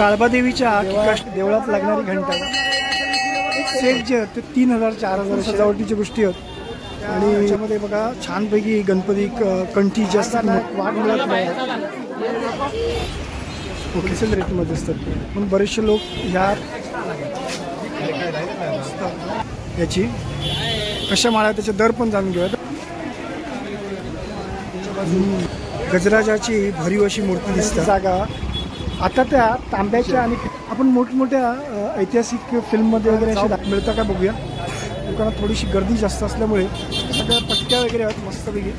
काळबादेवीच्या देवळात लागणारी घंटा सेट जे ते 3000-4000 सजावटीच्या गोष्टी आहेत आणि याच्यामध्ये बघा छानपैकी गणपती कंठी जास्त वाट मिळत नाही होलसेल रेटमध्ये असतात पण बरेचसे लोक याची कशा माळा त्याचे दर पण जाणून घेऊयात। गजराजाची भरीव अशी मूर्ती दिसते जागा आता त्या तांब्याच्या आणि आपण मोठमोठ्या ऐतिहासिक फिल्ममध्ये वगैरे असे मिळतं का बघूया। दुकानात थोडीशी गर्दी जास्त असल्यामुळे सगळ्या पट्ट्या वगैरे आहेत मस्तपैकी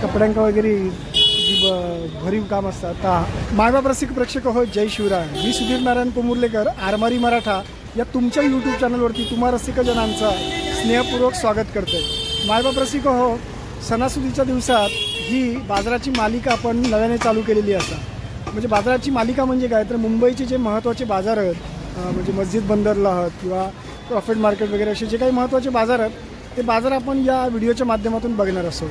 कपड्यांका वगैरे भरीव काम असतात। मायबाप रसिक प्रेक्षक हो जय शिवराय, मी सुधीर नारायण कोमुर्लेकर आरमारी मराठा या तुमच्या यूट्यूब चॅनलवरती तुम्हा रसिकजनांचा स्नेहपूर्वक स्वागत करते। मायबाप रसिक हो सणासुदीच्या दिवसात ही बाजाराची मालिका आपण नव्याने चालू केलेली असा म्हणजे बाजाराची मालिका म्हणजे काय तर मुंबईचे जे महत्त्वाचे बाजार आहेत म्हणजे मस्जिद बंदरला आहेत किंवा प्रॉफिट मार्केट वगैरे असे जे काही महत्त्वाचे बाजार आहेत ते बाजार आपण या व्हिडिओच्या माध्यमातून बघणार असो।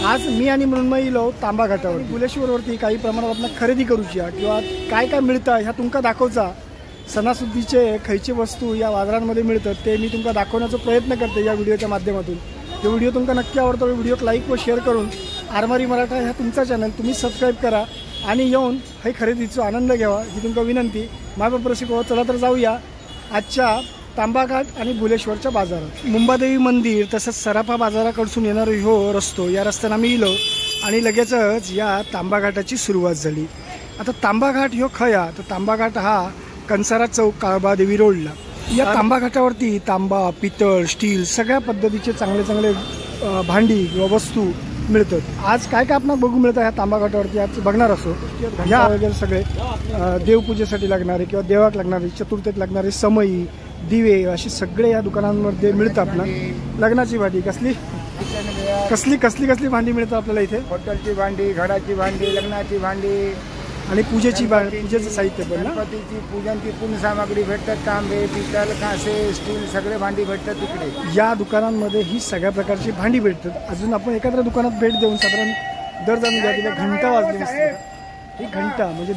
आज मी आणि मृण्मयी लो तांबा घाटावर बुलेश्वरवरती काही प्रमाणात आपण खरेदी करूच्या किंवा काय काय मिळतं ह्या तुमका दाखवचा सणासुदीचे खयचे वस्तू या बाजारांमध्ये मिळतात ते मी तुमका दाखवण्याचा प्रयत्न करते या व्हिडिओच्या माध्यमातून। तो व्हिडिओ तुमका नक्की आवडतो व्हिडिओक लाईक व शेअर करून आरमारी मराठा ह्या तुमचा चॅनल तुम्ही सबस्क्राईब करा आणि येऊन हे खरेदीचा आनंद घ्यावा ही तुमका विनंती। मायबाप रसिक हो चला तर जाऊया आजच्या तांबाघाट आणि बुलेश्वरच्या बाजारात। मुंबादेवी मंदिर तसंच सराफा बाजाराकडून येणारा ह्यो रस्तो या रस्त्याने आम्ही इलो आणि लगेचच या तांबाघाटाची सुरुवात झाली। आता तांबाघाट ह्यो खया तर तांबाघाट हा कंसारा चौक काळबादेवी रोडला या तांबाघाटावरती तांबा पितळ स्टील सगळ्या पद्धतीचे चांगले चांगले भांडी किंवा वस्तू मिळतात। आज काय काय आपल्याला बघू मिळतं ह्या तांबाघाटावरती आज बघणार असो ह्या वगैरे सगळे देवपूजेसाठी लागणारे किंवा देवाक लागणारे चतुर्थीत लागणारे समई दिवे असे सगळे या दुकानांमध्ये मिळतं। आपल्याला लग्नाची भांडी कसली कसली कसली कसली भांडी मिळतं आपल्याला इथे हॉटेलची भांडी घराची भांडी लग्नाची भांडी आणि पूजेची पूजेचं साहित्य पण गणपतीची पूजनची पूर्ण सामग्री भेटतात तांबे पितळ कांसे स्टील सगळे भांडी भेटतात तिकडे या दुकानांमध्ये ही सगळ्या प्रकारची भांडी भेटतात। अजून आपण एखाद्या दुकानात भेट देऊन साधारण दर जाणून घ्या तिथे घंटा वाजली नसते ही घंटा म्हणजे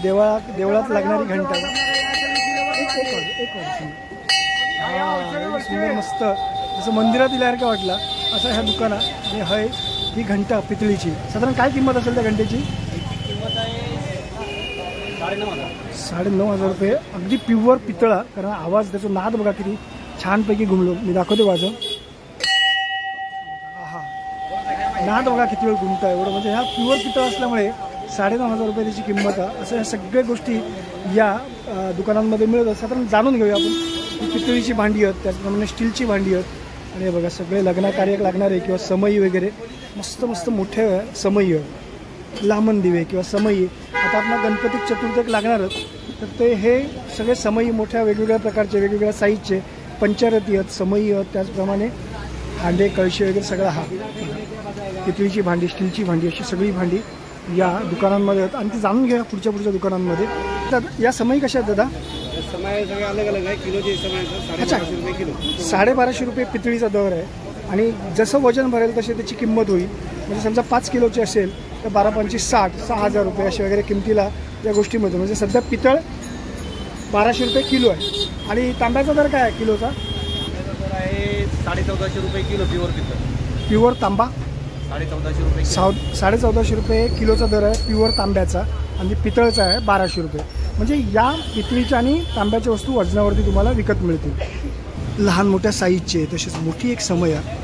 देवळात लागणारी घंटा सुंदर मस्त जसं मंदिरात इल्यासारखं वाटला असं ह्या दुकानात आणि हय ही घंटा पितळीची साधारण काय किंमत असेल त्या घंटेची 9,500 रुपये अगदी प्युअर पितळा कारण आवाज त्याचा नाद बघा किती छानपैकी घुमलो मी दाखवते वाजव हा नाद बघा किती वेळ घुमता एवढं म्हणजे ह्या प्युअर पितळ असल्यामुळे 9,500 रुपये त्याची किंमत आहे। असं ह्या सगळ्या गोष्टी या दुकानांमध्ये मिळतात। साधारण जाणून घेऊया आपण पितळीची भांडी आहेत त्याचप्रमाणे स्टीलची भांडी आहेत आणि बघा सगळे लग्नाकार्यात लागणारे किंवा समई वगैरे मस्त मस्त मोठे समई आहेत लांबण दिवे किंवा समई आता आपला गणपती चतुर्थीक लागणारच तर ते हे सगळे समई मोठ्या वेगवेगळ्या प्रकारचे वेगवेगळ्या साईजचे पंचरथी आहेत समई आहेत त्याचप्रमाणे हांडे कळशी वगैरे सगळं हा पितळीची भांडी स्टीलची भांडी अशी सगळी भांडी या दुकानांमध्ये आहेत आणि ते जाणून घ्या पुढच्या दुकानांमध्ये। तर या समई कशा आहेत दादा समय सगळे अलग अलग आहे किलोचे समय 1250 रुपये किलो 1250 रुपये पितळीचा दर आहे आणि जसं वजन भरेल तशी त्याची किंमत होईल म्हणजे समजा 5 किलोची असेल तर 12×5 = 60 6,000 रुपये अशा वगैरे किमतीला या गोष्टीमध्ये म्हणजे सध्या पितळ 1200 रुपये किलो आहे आणि तांब्याचा दर काय आहे किलोचा दर आहे 1450 रुपये किलो प्युअर पितळ प्युअर तांबा 1450 रुपये 1450 रुपये किलोचा दर आहे प्युअर तांब्याचा आणि पितळचा आहे 1200 रुपये म्हणजे या पितळीच्या आणि तांब्याच्या वस्तू वजनावरती तुम्हाला विकत मिळतील। लहान मोठ्या साईजचे तसेच मोठी एक समई आहे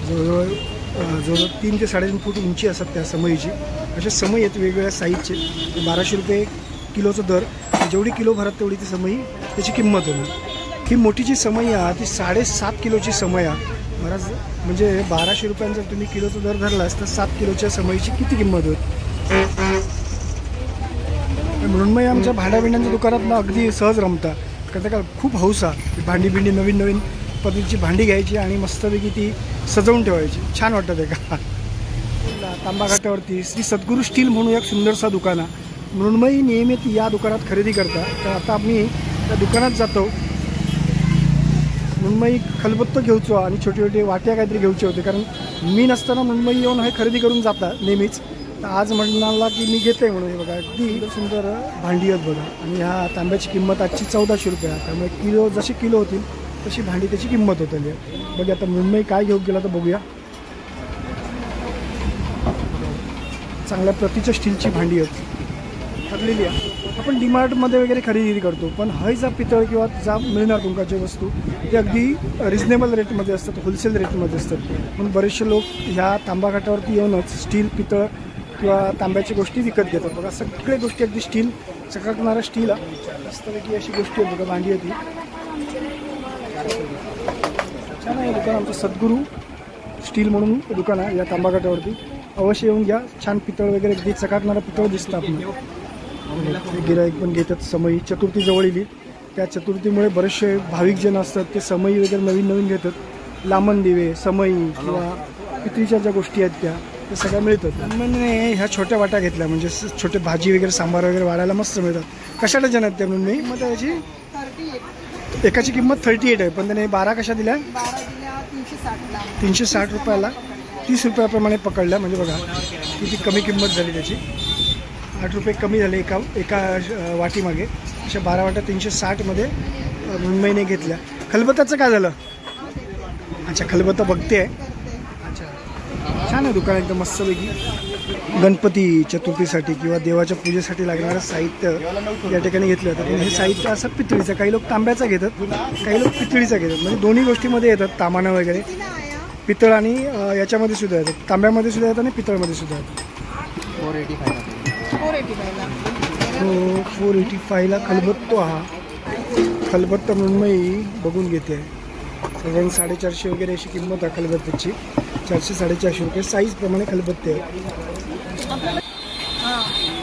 जवळजवळ 3 ते 3.5 फूट उंची असतात त्या समईची अशा समई आहेत वेगवेगळ्या साईजचे 1200 रुपये किलोचा दर जेवढी किलो भरत तेवढी ती समई त्याची किंमत होणार। ही मोठी जी समई आहे ती 7.5 किलोची समई आहे बराच म्हणजे 1200 रुपयांचा तुम्ही किलोचा दर धरलास तर 7 किलोच्या समईची किती किंमत होईल म्हणून मग आमच्या भांड्याबिंड्यांच्या दुकानात ना अगदी सहज रमता कारण का खूप हौस आहे भांडी बिंडी नवीन पद्धतीची भांडी घ्यायची आणि मस्तपैकी ती सजवून ठेवायची छान वाटतं ते का। तांबाघाटावरती श्री सद्गुरू स्टील म्हणून एक सुंदरसा दुकान आहे मृण्मयी नियमित या दुकानात खरेदी करता तर आता आम्ही त्या दुकानात जातो मृण्मयी खलबत्तं घेऊचो आणि छोटे छोटे वाट्या काहीतरी घेऊचे होते कारण मी नसताना मृण्मयी येऊन हे खरेदी करून जाता नेहमीच तर आज म्हणाला की मी घेते म्हणून. हे बघा अगदी सुंदर भांडी आहेत बघा. आणि ह्या तांब्याची किंमत आजची 1400 रुपये आहे. त्यामुळे किलो जशी किलो होतील तशी भांडी त्याची किंमत होते. बघा आता मुंबई काय घेऊन गेला तर बघूया. चांगल्या प्रतीच्या स्टीलची भांडी आहेत ठरलेली आहे. आपण डीमार्टमध्ये वगैरे खरेदी करतो, पण हयचा पितळ किंवा जा मिळणार तुमका जे वस्तू ते अगदी रिजनेबल रेटमध्ये असतात, होलसेल रेटमध्ये असतात. म्हणून बरेचसे लोक ह्या तांबाघाटावरती येऊनच स्टील पितळ किंवा तांब्याची गोष्टी विकत घेतात. बघा सगळे गोष्टी अगदी स्टील, चकाकणारा स्टील मस्तपैकी अशी गोष्टी आहेत बघा. भांडी आहे ती छान आहे. दुकान आमचं सद्गुरू स्टील म्हणून दुकान आहे या तांबाघाटावरती. अवश्य येऊन घ्या. छान पितळ वगैरे अगदी चकाकणारा पितळ दिसतं आपल्याला. गिराईक पण घेतात. समई चतुर्थी जवळ येईल, त्या चतुर्थीमुळे बरेचसे भाविक जण असतात ते समई वगैरे नवीन नवीन घेतात. लामण दिवे, समई किंवा पितळीच्या ज्या गोष्टी आहेत त्या सगळ्या मिळतात. म्हणजे ह्या छोट्या वाट्या घेतल्या म्हणजे छोटे भाजी वगैरे सांबार वगैरे वाढायला मस्त मिळतात. कशाला जण आहेत त्या म्हणून मी मग त्याची एकाची किंमत 38 आहे, पण त्याने 12 कशा दिल्या? 360 रुपयाला 30 रुपयाप्रमाणे पकडल्या. म्हणजे बघा किती कमी किंमत झाली त्याची. 8 रुपये कमी झाले एका वाटीमागे. अशा 12 वाट्या 360मध्ये मुंबईने घेतल्या. खलबत्त्याचं काय झालं? अच्छा खलबत्ता बघते आहे. अच्छा छान आहे दुकान एकदम मस्तपैकी. गणपती चतुर्थीसाठी किंवा देवाच्या पूजेसाठी लागणारं साहित्य या ठिकाणी घेतलं जातं. पण हे साहित्य असं पितळीचं, काही लोक तांब्याचा घेतात, काही लोक पितळीचा घेतात. म्हणजे दोन्ही गोष्टीमध्ये येतात. तामानं वगैरे पितळ आणि याच्यामध्ये सुद्धा येतात. तांब्यामध्ये सुद्धा येतात आणि पितळमध्ये सुद्धा येतात. 485ला खलबत्तो. हा खलबत्ता मुंबई बघून घेते आहे. साधारण 450 वगैरे अशी किंमत आहे खलबत्त्याची. 400-450 रुपये साईजप्रमाणे खलबत्ते आहे.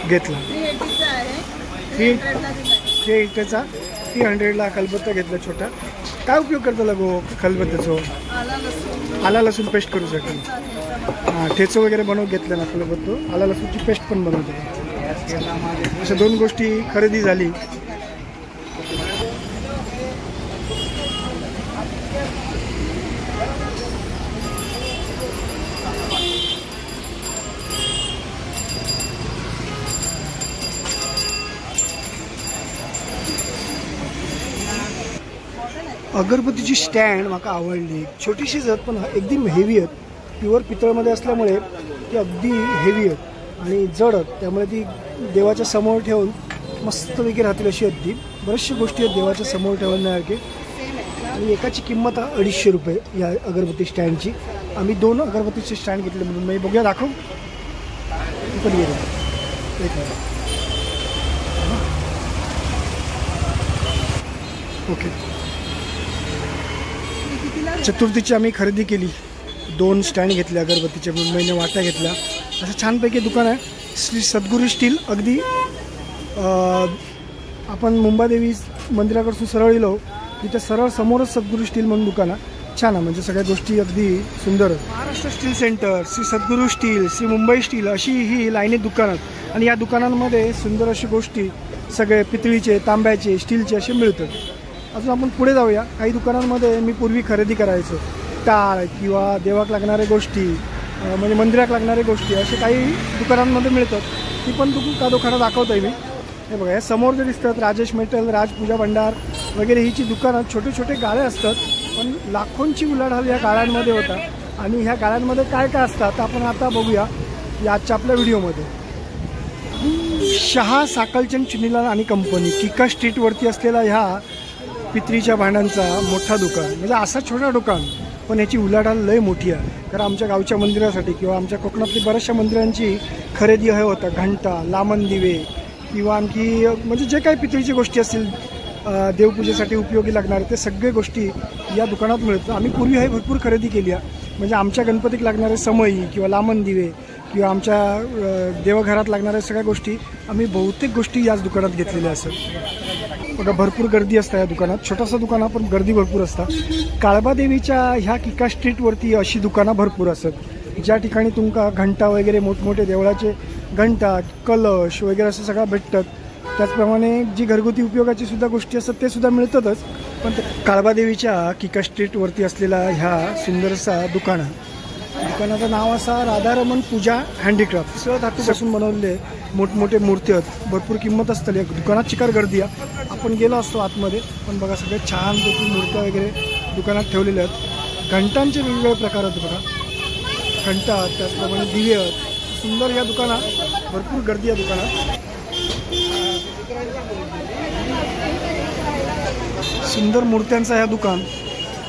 घेतला 300चा 300ला खलबत्ता घेतला छोटा. काय उपयोग करतो लगो खलबत्त्याचं? आला लसूण पेस्ट करू शकतो. हां ठेचो वगैरे बनवून घेतलं ना खलबत्तो. आला लसूणची पेस्ट पण बनवतो. अशा 2 गोष्टी खरेदी झाली. अगरबत्तीची स्टँड मला आवडली. छोटीशीच आहेत पण एकदम हेवी आहेत. प्युअर पितळमध्ये असल्यामुळे ती अगदी हेवी आहेत आणि जड आहेत. त्यामुळे ती देवाच्या समोर ठेवून मस्तपैकी राहतील अशी आहेत ती. बऱ्याचशा गोष्टी आहेत देवाच्या समोर ठेवण्यासारखे. आणि एकाची किंमत 250 रुपये या अगरबत्ती स्टँडची. आम्ही 2 अगरबत्तीचे स्टँड घेतले म्हणून मी बघूया दाखव. पण गेलं एक मिनिट. ओके चतुर्थीची आम्ही खरेदी केली. 2 स्टँड घेतले अगरबत्तीचे. मुंबईने वाट्या घेतल्या. असं छानपैकी दुकान आहे. श्री सद्गुरू स्टील. अगदी आपण मुंबादेवी मंदिराकडून सरळ येलो तिथे सरळ समोरच सद्गुरू स्टील म्हणून दुकान आहे. छान आहे म्हणजे सगळ्या गोष्टी अगदी सुंदर. महाराष्ट्र स्टील सेंटर, श्री सद्गुरू स्टील, श्री मुंबई स्टील अशी ही लाईनीत दुकानं आहेत. आणि या दुकानांमध्ये सुंदर अशी गोष्टी सगळे पितळीचे, तांब्याचे, स्टीलचे असे मिळतात. अजून आपण पुढे जाऊया. काही दुकानांमध्ये मी पूर्वी खरेदी करायचो. टाळ किंवा देवाक लागणाऱ्या गोष्टी म्हणजे मंदिरात लागणाऱ्या गोष्टी असे काही दुकानांमध्ये मिळतात. ती पण दुकानं दाखवतो आहे मी. हे बघा या समोर जे दिसतात राजेश मेटल, राज पूजा भंडार वगैरे हीची दुकानं छोटे छोटे गाळे असतात. पण लाखोंची उलाढाल या गाळ्यांमध्ये होता. आणि ह्या गाळ्यांमध्ये काय काय असतात आपण आता बघूया या आजच्या आपल्या व्हिडिओमध्ये. शहा साकलचंद चुनीलाल आणि कंपनी किका स्ट्रीटवरती असलेला ह्या पितळीच्या भांड्यांचा मोठा दुकान. म्हणजे असा छोटा दुकान पण याची उलाढाल लय मोठी आहे. कारण आमच्या गावच्या मंदिरासाठी किंवा आमच्या कोकणातली बऱ्याचशा मंदिरांची खरेदी हे होतं. घंटा, लामण दिवे किंवा आणखी म्हणजे जे काही पितळीची गोष्टी असतील देवपूजेसाठी उपयोगी लागणारे ते सगळे गोष्टी या दुकानात मिळतात. आम्ही पूर्वी हे भरपूर खरेदी केली आहे. म्हणजे आमच्या गणपतीत लागणारे समई किंवा लामण दिवे किंवा आमच्या देवघरात लागणाऱ्या सगळ्या गोष्टी आम्ही बहुतेक गोष्टी याच दुकानात घेतलेल्या असतात. बघा भरपूर गर्दी असते या दुकानात. छोटासा दुकान पण गर्दी भरपूर असतात. काळबादेवीच्या ह्या किका स्ट्रीटवरती अशी दुकानं भरपूर असतात ज्या ठिकाणी तुमका घंटा वगैरे मोठमोठे देवळाचे घंटा, कलश वगैरे असं सगळं भेटतात. त्याचप्रमाणे जी घरगुती उपयोगाची सुद्धा गोष्टी असतात ते सुद्धा मिळतातच. पण काळबादेवीच्या किका स्ट्रीटवरती असलेला ह्या सुंदरसा दुकान दुकानाचं नाव असा राधारमण पूजा हँडीक्राफ्ट. पितळ धातूपासून बनवलेले मोठमोठे मूर्ती आहेत. भरपूर किंमत असते. दुकानात चिकार गर्दी आहे. आपण गेलो असतो आतमध्ये, पण बघा सगळे छानपैकी मूर्त्या वगैरे दुकानात ठेवलेल्या आहेत. घंटांचे वेगवेगळे प्रकार आहेत बघा. घंटा, त्याचप्रमाणे दिवे आहेत. सुंदर या दुकानात भरपूर गर्दी आहे. दुकानात सुंदर मूर्त्यांचं ह्या दुकान.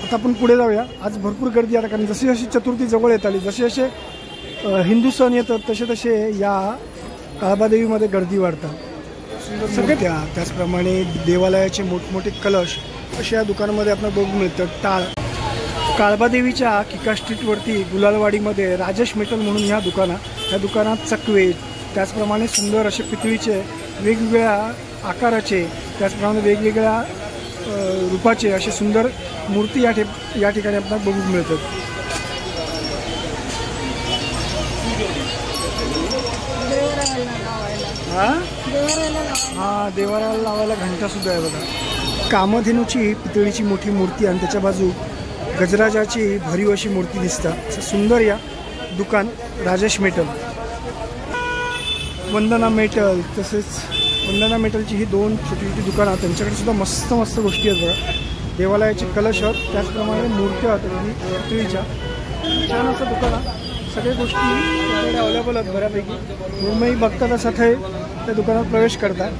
आता आपण पुढे जाऊया. आज भरपूर गर्दी आहे, कारण जशी जशी चतुर्थी जवळ येत आली, जसे जसे हिंदू सण येतात तसे तसे या काळबादेवीमध्ये गर्दी वाढतात. सगळे त्याचप्रमाणे देवालयाचे मोठमोठे कलश असे या दुकानामध्ये आपल्याला बघू मिळतात. काळबादेवीच्या किका स्ट्रीटवरती गुलालवाडीमध्ये राजेश मेटल म्हणून ह्या दुकानात चकवे, त्याचप्रमाणे सुंदर असे पितळीचे वेगवेगळ्या आकाराचे, त्याचप्रमाणे वेगवेगळ्या रूपाचे असे सुंदर मूर्ती या ठिकाणी आपल्याला बघू मिळतात. हा देवाऱ्याला लावायला घंटा सुद्धा आहे बघा. कामधेनूची पितळीची मोठी मूर्ती आणि त्याच्या बाजू गजराजाची भरीव अशी मूर्ती दिसतात. असं सुंदर या दुकान राजेश मेटल. वंदना मेटल, तसेच वंदना मेटलची ही दोन छोटी छोटी दुकानं, त्यांच्याकडे सुद्धा मस्त मस्त गोष्टी आहेत बघा. देवालयाचे कलश आहेत, त्याचप्रमाणे मूर्त्या आहेत पितळीच्या. छान असं दुकान आहे. सगळ्या गोष्टी त्याच्याकडे अवेलेबल आहेत बऱ्यापैकी. मुंबई बघता तसा ते त्या दुकानात प्रवेश करतात.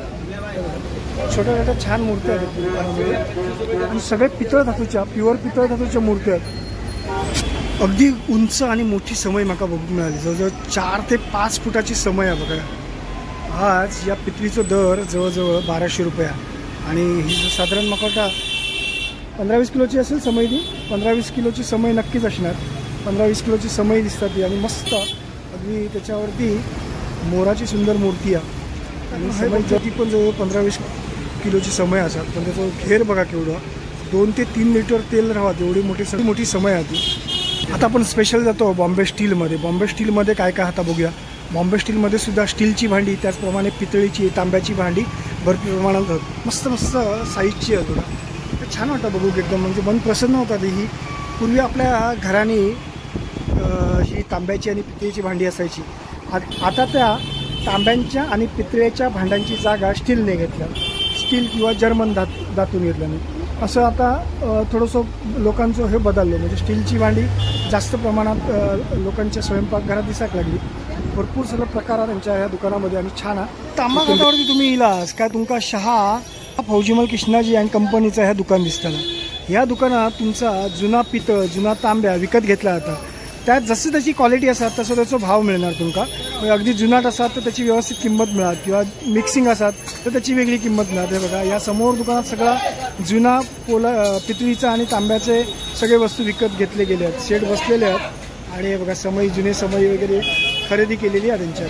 छोट्या छोट्या छान मूर्त्या आहेत दुकानामध्ये आणि सगळे पितळ धातूच्या, प्युअर पितळ धातूच्या मूर्त्या आहेत. अगदी उंच आणि मोठी समय माका बघून मिळाली. जवळजवळ 4 ते 5 फुटाची समय आहे बघा. आज या पितळीचं दर जवळजवळ 1200 रुपये आहे. आणि ही साधारण माका वाटतं 15-20 किलोची असेल समय. ती 15-20 किलोची समय नक्कीच असणार. 15-20 किलोची समय दिसतात ती. आणि मस्त अगदी त्याच्यावरती मोराची सुंदर मूर्ती आहे. आणि समय जरी पण जवळ 15-20 किलोची समय असतात, पण त्याचं घेर बघा केवढं. 2 ते 3 लिटर तेल राहत एवढी मोठी समय आहे ती. आता आपण स्पेशल जातो बॉम्बे स्टीलमध्ये. बॉम्बे स्टीलमध्ये काय काय आता बघूया. बॉम्बे स्टीलमध्ये सुद्धा स्टीलची भांडी, त्याचप्रमाणे पितळीची, तांब्याची भांडी भरपूर प्रमाणात आहेत. मस्त मस्त साईजची आहे थोडं. छान वाटतं बघू एकदम. म्हणजे मन प्रसन्न होतात. ही पूर्वी आपल्या घराने ही तांब्याची आणि पितळीची भांडी असायची. आता त्या तांब्यांच्या आणि पितळेच्या भांड्यांची जागा स्टीलने घेतल्या. स्टील किंवा जर्मन धातून घेतल्याने असं आता थोडंसं लोकांचं हे बदललं. म्हणजे स्टीलची भांडी जास्त प्रमाणात लोकांच्या स्वयंपाकघरात दिसायला लागली. भरपूर सगळं प्रकार त्यांच्या ह्या दुकानामध्ये आणि छान आहे. तांबा घाटावरती तुम्ही इलास काय तुमका शहा फौजीमल कृष्णाजी अँड कंपनीचं ह्या दुकान दिसतं. ह्या दुकानात तुमचा जुना पितळ, जुना तांब्या विकत घेतला जाता. त्यात जसं त्याची क्वालिटी असतात तसं त्याचा भाव मिळणार तुमका. अगदी जुनाट असतात तर त्याची व्यवस्थित किंमत मिळणार, किंवा मिक्सिंग असतात तर त्याची वेगळी किंमत मिळते. बघा या समोर दुकानात सगळा जुना पितळीचा आणि तांब्याचे सगळे वस्तू विकत घेतले गेले आहेत. सेट बसलेले आहेत. आणि बघा समय, जुने समय वगैरे खरेदी केलेली आहे त्यांच्या.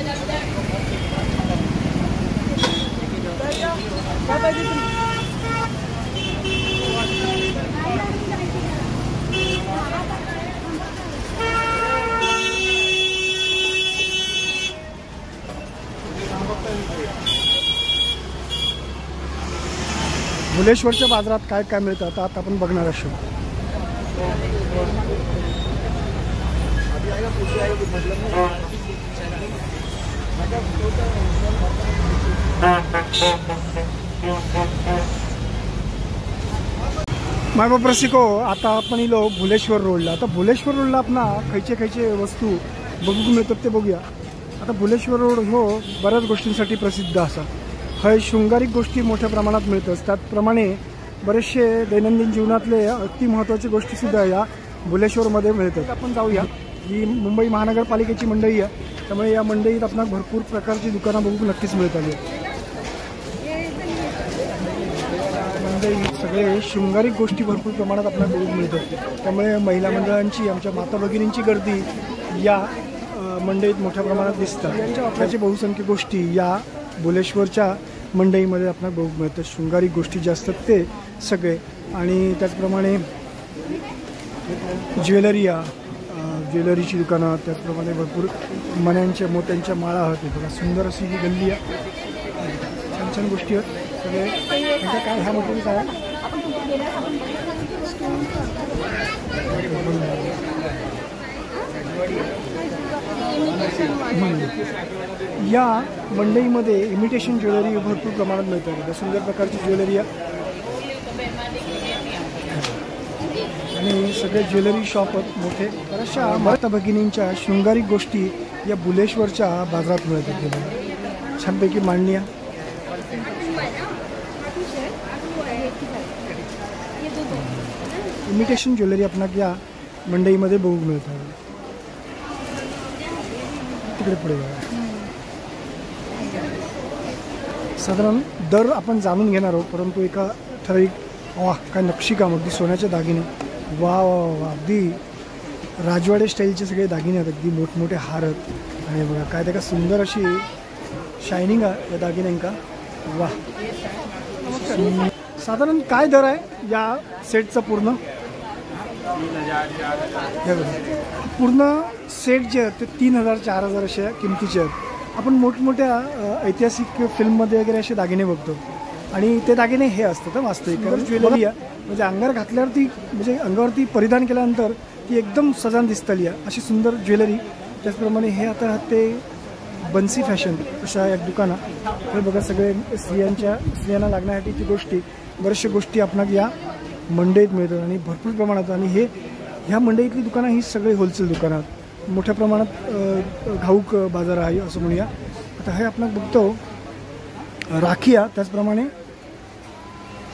भुलेश्वरच्या बाजारात काय काय मिळतं आता आपण बघणार असो. माय बाप रसिको, आता आपण इलो भुलेश्वर रोडला. आता भुलेश्वर रोडला आपण खयचे वस्तू बघू मिळतात ते बघूया. आता भुलेश्वर रोड हो बऱ्याच गोष्टींसाठी प्रसिद्ध असा. हय शृंगारिक गोष्टी मोठ्या प्रमाणात मिळतात. त्याचप्रमाणे बरेचसे दैनंदिन जीवनातले अति महत्त्वाची गोष्टीसुद्धा या भुलेश्वरमध्ये मिळतात. आपण जाऊया. ही मुंबई महानगरपालिकेची मंडई आहे, त्यामुळे या मंडईत आपल्याला भरपूर प्रकारची दुकानं बघू नक्कीच मिळतात. मंडईत सगळे शृंगारिक गोष्टी भरपूर प्रमाणात आपल्याला बघू मिळतात. त्यामुळे महिला मंडळांची, आमच्या माता भगिनींची गर्दी या मंडईत मोठ्या प्रमाणात दिसतात. यांच्या वापराचे बहुसंख्य गोष्टी या भुलेश्वरच्या मंडईमध्ये आपल्याला बघू मिळतात. शृंगारिक गोष्टी ज्या असतात ते सगळे. आणि त्याचप्रमाणे ज्वेलरीची दुकानं, त्याचप्रमाणे भरपूर मण्यांच्या मोत्यांच्या माळा आहेत. बघा सुंदर अशी ही गल्ली आहे. छान छान गोष्टी आहेत सगळे. म्हणजे काय ह्या मटेरियल काय या मंडईमध्ये इमिटेशन ज्वेलरी भरपूर प्रमाणात मिळतात. सुंदर प्रकारची ज्वेलरी आणि सगळे ज्वेलरी शॉप मोठे. बऱ्याचशा माता भगिनींच्या शृंगारिक गोष्टी या बुलेश्वरच्या बाजारात मिळतात. छानपैकी मांडण्या, इमिटेशन ज्वेलरी आपल्याला या मंडईमध्ये बघू मिळतात. तिकडे पुढे साधारण दर आपण जाणून घेणार आहोत, परंतु एका ठराविक काय नक्षीकाम, अगदी सोन्याचे दागिने, वा वा वा, अगदी राजवाडे स्टाईलचे सगळे दागिने आहेत, अगदी मोठमोठे हार आहेत. आणि बघा काय त्या सुंदर अशी शायनिंग आहे या दागिन्यांका. वा, साधारण काय दर आहे या सेटचा? पूर्ण पूर्ण सेट जे आहेत ते 3000-4000 अशा किमतीचे आहेत. आपण मोठमोठ्या ऐतिहासिक फिल्ममध्ये वगैरे असे दागिने बघतो आणि ते दागिने हे असतात वास्तविक. ज्वेलरी आहे म्हणजे अंगावर घातल्यावरती, म्हणजे अंगावरती परिधान केल्यानंतर ती एकदम सजान दिसतली आहे अशी सुंदर ज्वेलरी. त्याचप्रमाणे हे आता ते बन्सी फॅशन अशा एक दुकानात हे बघा सगळे स्त्रियांना लागण्यासाठीची गोष्टी, बऱ्याचशा गोष्टी आपणाला या मंडईत मिळतात आणि भरपूर प्रमाणात. आणि ह्या मंडईतली दुकानं ही सगळी होलसेल दुकानं आहेत, मोठ्या प्रमाणात घाऊक बाजार आहे असं म्हणूया. आता हे आपण बघतो राखिया. त्याचप्रमाणे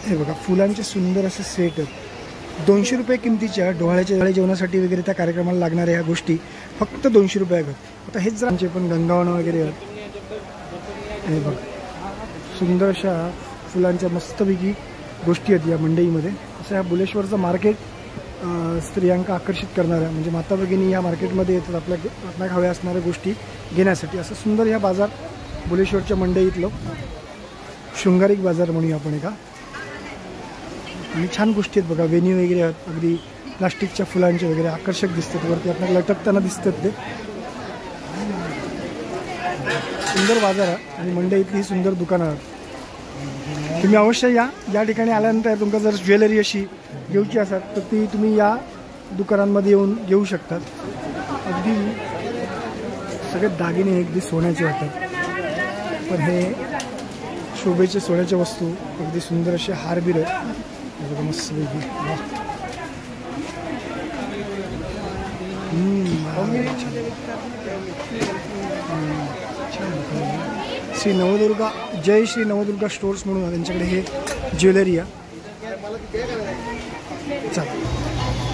हे बघा फुलांचे सुंदर असे सेट आहेत, 200 रुपये किमतीच्या. डोहाळ्याच्या जेवणासाठी वगैरे त्या कार्यक्रमाला लागणाऱ्या ह्या गोष्टी फक्त 200 रुपये आहेत. आता हेच जरांचे पण गंगावणं वगैरे आहेत. हे बघा सुंदर अशा फुलांच्या मस्तपैकी गोष्टी आहेत या मंडईमध्ये. असं ह्या बुलेश्वरचं मार्केट स्त्रियांका आकर्षित करणाऱ्या, म्हणजे माता भगिनी या मार्केटमध्ये येतात आपल्या हव्या असणाऱ्या गोष्टी घेण्यासाठी. असं सुंदर ह्या बाजार बुलेश्वरच्या मंडईतलं शृंगारिक बाजार म्हणूया आपण एका. आणि छान गोष्टी आहेत बघा, वेन्यू वगैरे आहेत, अगदी प्लास्टिकच्या फुलांचे वगैरे आकर्षक दिसतात, वरती आपल्याला लटकताना दिसतात ते. सुंदर बाजार आहे आणि मंडईतली सुंदर दुकानं आहेत. तुम्ही अवश्य या ठिकाणी आल्यानंतर तुमका जर ज्वेलरी अशी घेऊची असाल तर ती तुम्ही या दुकानांमध्ये येऊन घेऊ शकतात. अगदी सगळे दागिने अगदी सोन्याचे होतात, पण हे शोभेचे सोन्याच्या वस्तू अगदी सुंदर असे हारबीर आहेत. मस्त श्री नवदुर्गा, जय श्री नवदुर्गा स्टोर्स म्हणून त्यांच्याकडे हे ज्वेलरी आहे. चला,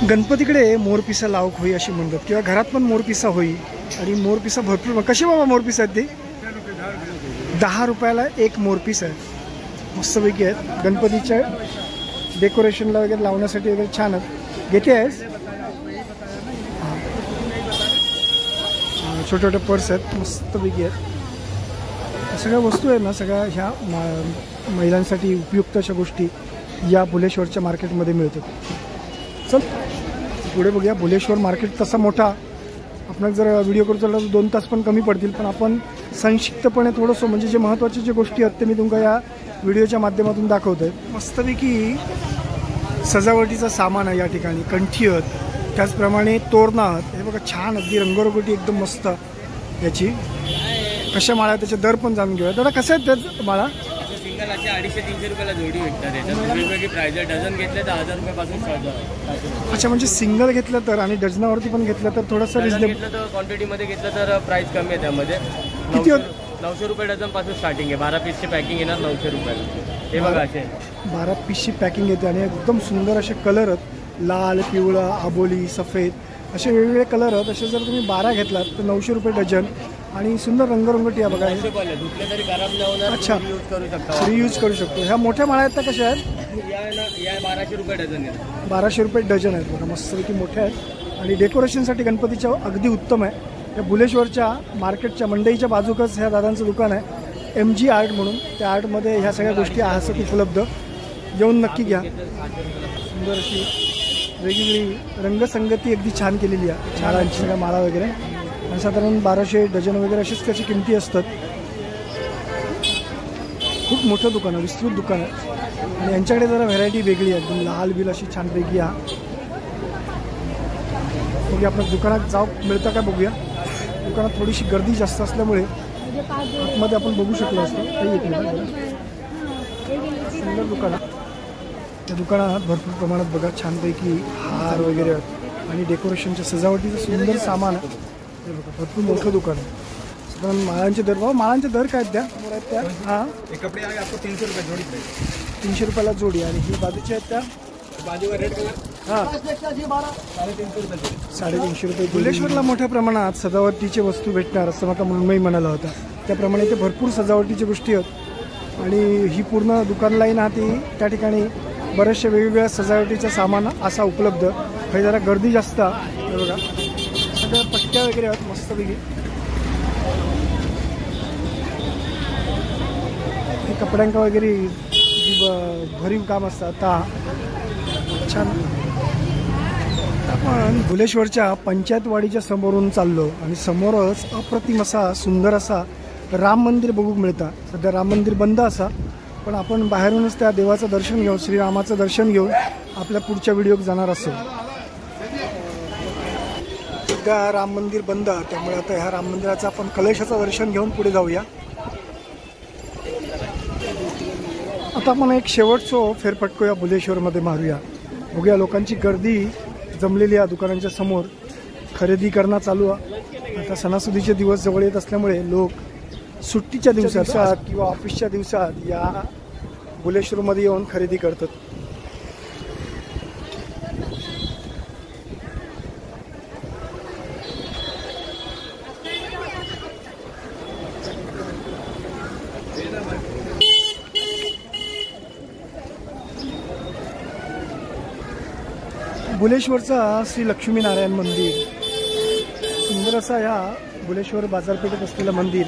गणपतीकडे मोरपिसा लावक होई अशी म्हणतात, किंवा घरात पण मोरपिसा होई. आणि मोरपिसा भरपूर. कशी बाबा मोरपिसा आहेत ते? 10 रुपयाला एक मोरपीस आहे, मस्तपैकी आहेत. गणपतीच्या डेकोरेशनला वगैरे लावण्यासाठी वगैरे छान आहेत. घेते आहेस? छोटे छोटे पर्स आहेत, मस्तपैकी आहेत. सगळ्या वस्तू आहेत ना, सगळ्या ह्या महिलांसाठी उपयुक्त अशा गोष्टी या बुलेश्वरच्या मार्केटमध्ये मिळतात. चल पुढे बघूया. बुलेश्वर मार्केट तसा मोठा, आपण जर व्हिडिओ करू तर 2 तास पण कमी पडतील, पण आपण संक्षिप्तपणे थोडंसं म्हणजे जे महत्त्वाचे जे गोष्टी आहेत ते मी तुमका या व्हिडिओच्या माध्यमातून दाखवतो आहे. मस्तपैकी सजावटीचं सामान आहे या ठिकाणी, कंठी आहेत, त्याचप्रमाणे तोरणं आहेत. हे बघा छान अगदी रंगरंगोटी एकदम मस्त याची. कशा माळा त्याचे दर पण जाणून घेऊया. दादा कसं आहेत त्याच माळा? सिंगल असे 250-300 रुपयाला जोडी भेटतात. याच्यात वेगवेगळी प्राइस आहे. डझन घेतले तर 1000 रुपयापासून स्टार्ट आहे. अच्छा, म्हणजे सिंगल घेतलं तर आणि डझनावरती पण घेतलं तर थोडंसं रिजनेबल. घेतलं तर क्वांटिटीमध्ये घेतलं तर प्राइस कमी आहे. त्यामध्ये किती 900 रुपये डझनपासून स्टार्टिंग आहे. 12 पीसची पॅकिंग येणार 900 रुपयाला. हे बघा असे 12 पीसची पॅकिंग येते आणि एकदम सुंदर असे कलर आहेत, लाल, पिवळा, आबोली, सफेद असे वेगवेगळे कलर आहेत. असे जर तुम्ही 12 घेतलात तर 900 रुपये डझन. आणि सुंदर रंगरंगटी आहे बघा. धुतले तरी खराब नाही होणार. अच्छा, यूज करू शकता. रियूज करू शकतो. ह्या मोठ्या माळ्या आहेत त्या कशा आहेत? या 1200 रुपये डझन आहेत. 1200 रुपये डझन आहेत बघा, मस्तपैकी मोठ्या आहेत आणि डेकोरेशनसाठी गणपतीच्या अगदी उत्तम आहे. या बुलेश्वरच्या मार्केटच्या मंडईच्या बाजूकच ह्या दादांचं दुकान आहे, MG आर्ट म्हणून. त्या आर्टमध्ये ह्या सगळ्या गोष्टी आहेत उपलब्ध. येऊन नक्की घ्या. सुंदर अशी वेगवेगळी रंगसंगती अगदी छान केलेली आहे माळांची, सगळ्या माळा वगैरे. आणि साधारण 1200 डझन वगैरे अशीच त्याची किमती असतात. खूप मोठं दुकान आहे, विस्तृत दुकान आहे. आणि यांच्याकडे जरा व्हरायटी वेगळी आहे, एकदम लाल बिल अशी छानपैकी आहे. बघूया आपण दुकानात जाऊ मिळतं का बघूया. दुकानात थोडीशी गर्दी जास्त असल्यामुळे आतमध्ये आपण बघू शकलो असतो. काही एक मिनिट. सुंदर दुकान. त्या दुकानात भरपूर प्रमाणात बघा छानपैकी हार वगैरे आणि डेकोरेशनच्या सजावटीचं सुंदर सामान आहे. हे बघा भरपूर मोठं दुकान आहे. पण माळांचे दर बाबा माळांचे दर काय आहेत त्या? हां कपडे आपको 300 रुपये जोड़ी पड़ेगी. 300 रुपयाला जोडी. आणि ही बाजूची आहेत त्या बाजू रेड कलर हां 350 रुपये जोड़ी. 350 रुपये. भुलेश्वरला मोठ्या प्रमाणात सजावटीचे वस्तू भेटणार असं मला मुंबई म्हणाला होता. त्याप्रमाणे इथे भरपूर सजावटीच्या गोष्टी आहेत आणि ही पूर्ण दुकान लाईन हा ती त्या ठिकाणी बऱ्याचशा वेगवेगळ्या सजावटीचं सामान असा उपलब्ध. काही जरा गर्दी जास्त आहे. बघा सगळ्या पट्ट्या वगैरे आहेत मस्तपैकी. हे कपड्यांका वगैरे जी भरीव काम असतं ता छान. आपण भुलेश्वरच्या पंचायतवाडीच्या समोरून चाललो आणि समोरच अप्रतिम असा सुंदर असा राम मंदिर बघू मिळतं. सध्या राम मंदिर बंद असा पण आपण बाहेरूनच त्या देवाचं दर्शन घेऊन श्रीरामाचं दर्शन घेऊन आपल्या पुढच्या व्हिडिओत जाणार असो. सध्या राम मंदिर बंद त्यामुळे आता ह्या राम मंदिराचं आपण कलशाचं दर्शन घेऊन पुढे जाऊया. आता आपण एक शेवटचं फेरफटको या भुलेश्वरमध्ये मारूया. बघूया लोकांची गर्दी जमलेली आहे दुकानांच्या समोर. खरेदी करणं चालू आहे. आता सणासुदीचे दिवस जवळ येत असल्यामुळे लोक सुट्टीच्या दिवसात किंवा ऑफिसच्या दिवसात या भुलेश्वरमध्ये येऊन खरेदी करतात. भुलेश्वरचा श्री लक्ष्मीनारायण मंदिर सुंदर असा या भुलेश्वर बाजारपेठेत असलेलं मंदिर.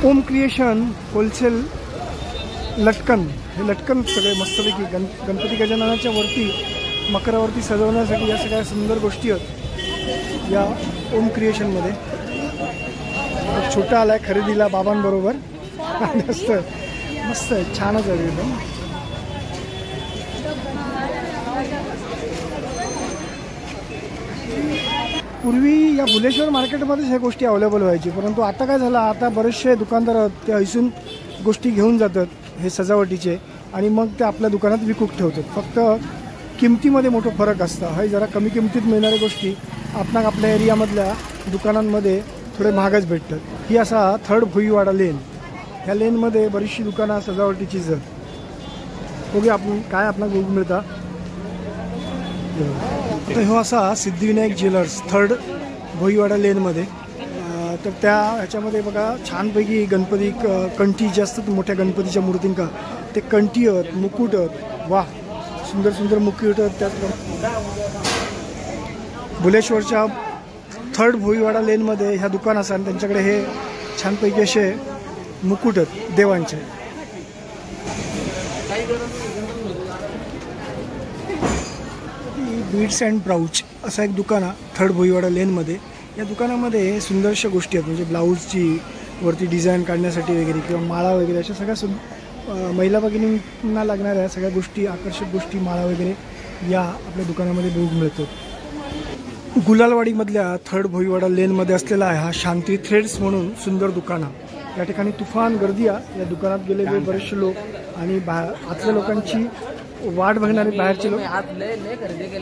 ओम क्रिएशन होलसेल लटकन. हे लटकन सगळे मस्तपैकी गणपती गजाननाच्या वरती मकरावरती सजवण्यासाठी या सगळ्या सुंदर गोष्टी आहेत या ओम क्रिएशनमध्ये. छोटा आलाय खरेदीला बाबांबरोबर. मस्त मस्त छानच आहे एकदम. पूर्वी या भुलेश्वर मार्केटमध्येच ह्या गोष्टी अवेलेबल व्हायची परंतु आता काय झालं आता बरेचसे दुकानदार ते ऐसून गोष्टी घेऊन जातात हे सजावटीचे आणि मग ते आपल्या दुकानात विकूक ठेवतात. फक्त किमतीमध्ये मोठा फरक असतं. हे जरा कमी किमतीत मिळणाऱ्या गोष्टी आपणाक आपल्या एरियामधल्या दुकानांमध्ये थोडे महागच भेटतात. ही असा 3rd भुईवाडा लेन. ह्या लेनमध्ये बरीचशी दुकानं सजावटीचीच आहेत. बघूया आपण काय आपल्याला बघू मिळतं. तर हो असा सिद्धिविनायक ज्वेलर्स 3rd भोईवाडा लेनमध्ये. तर त्या ह्याच्यामध्ये बघा छानपैकी गणपती कंठी जे असतात मोठ्या गणपतीच्या मूर्तींका ते कंठी आहेत मुकुट आहेत. वा सुंदर सुंदर मुकुट आहेत. त्यात भुलेश्वरच्या 3rd भोईवाडा लेनमध्ये ह्या दुकान असतात आणि त्यांच्याकडे हे छानपैकी असे मुकुट आहेत देवांचे. बीड्स अँड ब्राउच असं एक दुकान आहे 3rd भोईवाडा लेनमध्ये. या दुकानामध्ये सुंदरशा गोष्टी आहेत म्हणजे ब्लाऊजची वरती डिझाईन काढण्यासाठी वगैरे किंवा माळा वगैरे अशा सगळ्या महिला भगिनींना लागणाऱ्या सगळ्या गोष्टी आकर्षक गोष्टी माळा वगैरे या आपल्या दुकानामध्ये बघू मिळतात. गुलालवाडीमधल्या 3rd भोईवाडा लेनमध्ये असलेला आहे हा शांती थ्रेड्स म्हणून सुंदर दुकान आहे. या ठिकाणी तुफान गर्दी आहे. या दुकानात गेलेले बरेचसे लोक आणि आतल्या लोकांची वाट बघणारे बाहेरचे लोक.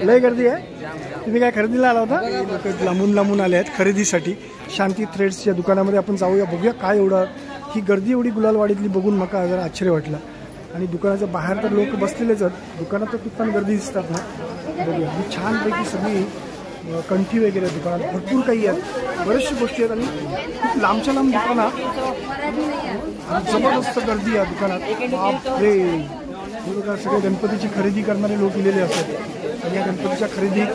लय गर्दी आहे. तुम्ही काय खरेदीला आला होता? लोक लांबून लांबून आले आहेत खरेदीसाठी. शांती थ्रेड्स या दुकानामध्ये आपण जाऊया बघूया काय एवढं ही गर्दी एवढी गुलालवाडीतली बघून मला जरा आश्चर्य वाटलं. आणि दुकानाच्या बाहेर तर लोक बसलेलेच आहेत. दुकानात तर तुफान गर्दी दिसतात ना. बघूया ही छानपैकी सगळी कंठी वगैरे दुकानात भरपूर काही आहेत बऱ्याचशा गोष्टी आहेत आणि लांबच्या लांब दुकानात जबरदस्त गर्दी आहे दुकानात. बापरे हे बघा सगळे गणपतीची खरेदी करणारे लोक इलेले असतात आणि या गणपतीच्या खरेदीत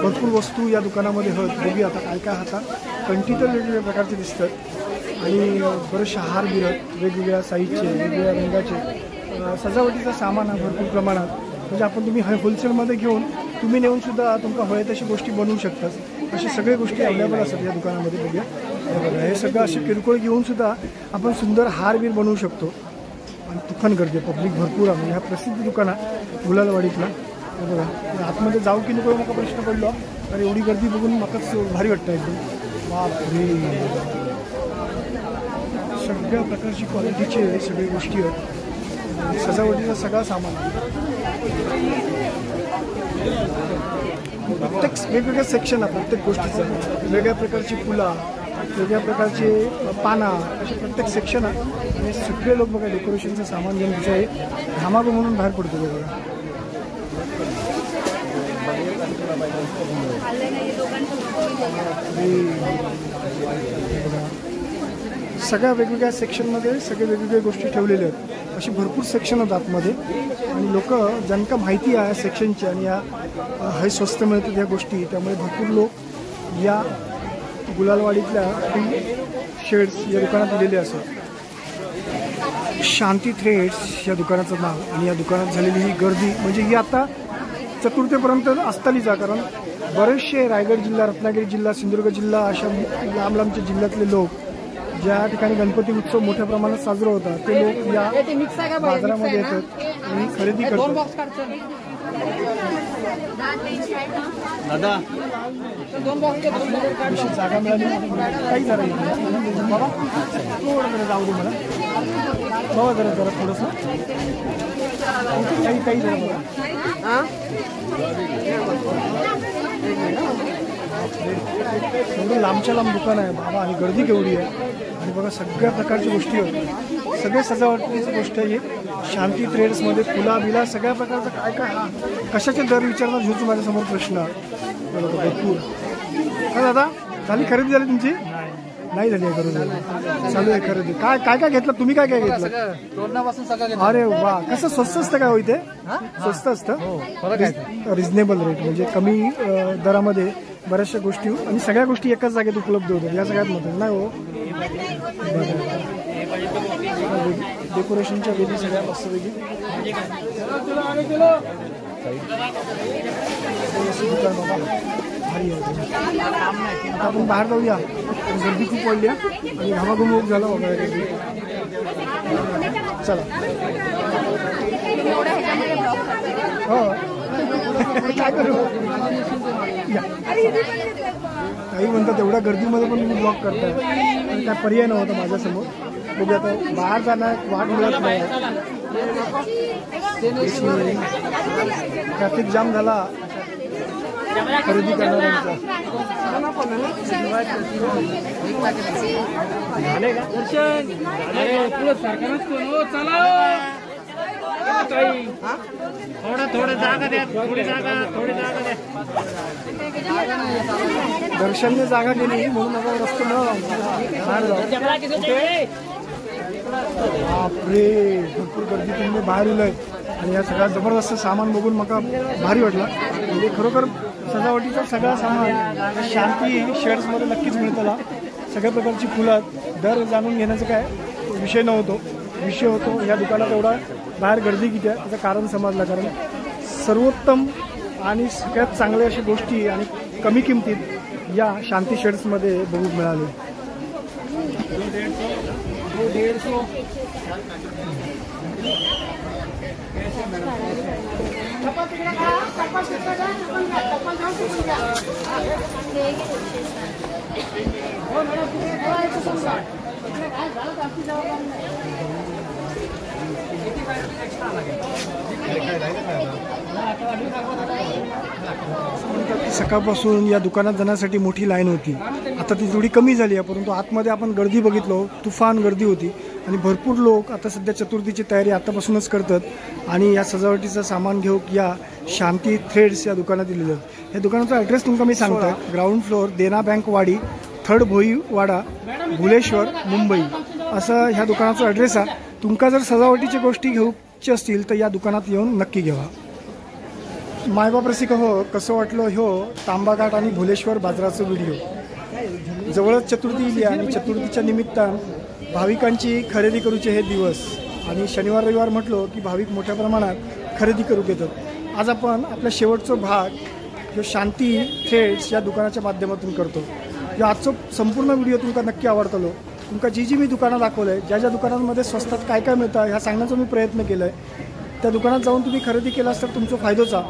भरपूर वस्तू या दुकानामध्ये होत. बघूया आता काय काय आता कंठी तर वेगवेगळ्या प्रकारचे दिसतात आणि बरेचसे हार गिरत वेगवेगळ्या साईजचे वेगवेगळ्या रंगाचे सजावटीचं सामान आहे भरपूर प्रमाणात. म्हणजे आपण तुम्ही होलसेलमध्ये घेऊन तुम्ही नेऊन सुद्धा तुमका हव्या तशी गोष्टी बनवू शकतात. अशा सगळ्या गोष्टी अवेलेबल असतात या दुकानामध्ये. बघूया हे बघा हे सगळं असे किरकोळ घेऊन सुद्धा आपण सुंदर हारबीर बनवू शकतो. आणि तुफान गर्दी पब्लिक भरपूर आहे. ह्या प्रसिद्ध दुकान आहे गुलालवाडीतला. हे बघा आतमध्ये जाऊ की नको मला प्रश्न पडलो तर एवढी गर्दी बघून मलाच भारी वाटतं एकदम. बापरे सगळ्या प्रकारची क्वालिटीचे सगळ्या गोष्टी आहेत. सजावटीचा सगळा सामान प्रत्येक वेगवेगळ्या सेक्शन आहे प्रत्येक गोष्टीचं. वेगळ्या प्रकारची फुलं वेगळ्या प्रकारचे पाना असे प्रत्येक सेक्शन आहे. आणि सगळे लोक बघा डेकोरेशनचं सामान घेऊन तिचं आहे धामागो म्हणून बाहेर पडतो बघा. सगळ्या वेगवेगळ्या सेक्शनमध्ये सगळे वेगवेगळ्या गोष्टी ठेवलेल्या आहेत. अशी भरपूर सेक्शन आहेत आतमध्ये आणि लोक ज्यांका माहिती आहे सेक्शनची आणि या हे स्वस्त मिळतात या गोष्टी त्यामुळे भरपूर लोक या गुलालवाडीतल्या शेड्स या दुकानात दिलेले असतात. शांती थ्रेड्स या दुकानाचं नाव आणि या दुकानात झालेली ही गर्दी म्हणजे ही आता चतुर्थीपर्यंत असतालीच आहे. कारण बरेचसे रायगड जिल्हा रत्नागिरी जिल्हा सिंधुदुर्ग जिल्हा अशा लांब लांबच्या जिल्ह्यातले लोक ज्या ठिकाणी गणपती उत्सव मोठ्या प्रमाणात साजरा होता ते लोक या बाजारामध्ये येतात आणि खरेदी करतात. जागा मिळाली काही जरा बाबा थोडं जरा जाऊ दे मला बाबा जरा थोडंसं काही जरा बघा. एवढं लांबच्या लांब दुकान आहे बाबा आणि गर्दी केवढी आहे. आणि बघा सगळ्या प्रकारच्या गोष्टी आहेत. सगळे सजावटीची गोष्ट आहे. शांती ट्रेड्समध्ये फुला बिला सगळ्या प्रकारचं काय काय कशाचे दर विचारणार घेऊन माझ्यासमोर प्रश्न भरपूर. काय दादा झाली खरेदी झाली तुमची? नाही झाली आहे खरेदी चालू आहे खरेदी. काय काय काय घेतलं तुम्ही? काय काय घेतलं? अरे वा कसं स्वस्त असतं काय हो इथे? स्वस्त असतं रिजनेबल रेट म्हणजे कमी दरामध्ये बऱ्याचशा गोष्टी आणि सगळ्या गोष्टी एकाच जागेत उपलब्ध होतात या सगळ्यात महत्त्वाचं नाही हो. डेकोरेशनच्या वेळी सगळ्या मस्तपैकी भारी आहे. आता आपण बाहेर जाऊया गर्दी खूप वाढली आणि घामाघूम झाला वगैरे. चला हो काय करू काही म्हणतात एवढ्या गर्दीमध्ये पण तुम्ही ब्लॉक करताय आणि काय पर्याय नव्हता माझ्यासमोर. बघूया आता बाहेर जाणार वाट मिळत नाही. ट्रॅफिक जाम झाला खरेदी करणाऱ्यांचा. झाले का दर्शन? थोडं जागा द्या थोडी जागा द्या. दर्शनने जागा दिली म्हणून आता रस्ते बाहेर बापरे भरपूर गर्दी तुम्ही बाहेर उलय आणि या सगळ्या जबरदस्त सामान बघून मला भारी वाटलं. म्हणजे खरोखर सजावटीचं सगळं सामान शांती शेड्समध्ये नक्कीच मिळतं. सगळ्या प्रकारची फुलं दर जाणून घेण्याचं काय विषय नव्हतो. विषय होतो या दुकानात एवढा बाहेर गर्दी किती आहे त्याचं कारण समजलं. कारण सर्वोत्तम आणि सगळ्यात चांगल्या अशा गोष्टी आणि कमी किमतीत या शांती शेड्समध्ये बघू मिळाले. सकाळपासून या दुकानात जाण्यासाठी मोठी लाईन होती. आता ती थोडी कमी झाली आहे परंतु आतमध्ये आपण गर्दी बघितलो तुफान गर्दी होती आणि भरपूर लोक आता सध्या चतुर्थीची तयारी आतापासूनच करतात आणि या सजावटीचं सामान घेऊन या शांती थ्रेड्स या दुकानात दिलेलं. या दुकानाचा ॲड्रेस तुमका मी सांगतो. ग्राउंड फ्लोअर देना बँक वाडी 3rd भोईवाडा भुलेश्वर मुंबई असं ह्या दुकानाचा ॲड्रेस आहे. तुमका जर सजावटीची गोष्टी चे असतील तर या दुकानात येऊन नक्की घ्यावा. मायबाप रसिक हो, कसं वाटलं हो तांबाघाट आणि भुलेश्वर बाजाराचं व्हिडिओ. जवळच चतुर्थी इली आणि चतुर्थीच्या निमित्तान भाविकांची खरेदी करूचे हे दिवस आणि शनिवार रविवार म्हटलो की भाविक मोठ्या प्रमाणात खरेदी करूक येतात. आज आपण आपल्या शेवटचा भाग जो शांती थ्रेड्स या दुकानाच्या माध्यमातून करतो. जो आजचो संपूर्ण व्हिडिओ तुमका नक्की आवडतलो. तुमका जी मी दुकानं दाखवलं आहे, ज्या दुकानांमध्ये स्वस्तात काय काय मिळतं ह्या सांगण्याचा मी प्रयत्न केला आहे. त्या दुकानात जाऊन तुम्ही खरेदी केलास तर तुमचा फायदोचा.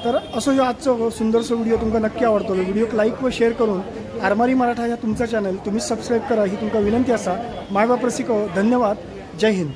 तर असं ह्यो आजचो सुंदरसं व्हिडिओ तुमका नक्की आवडतलो. व्हिडिओक लाईक व शेअर करून आरमारी मराठा या तुमचा चॅनल तुम्ही सबस्क्राईब करा ही तुमका विनंती असा. मायबाप रसिको, धन्यवाद. जय हिंद.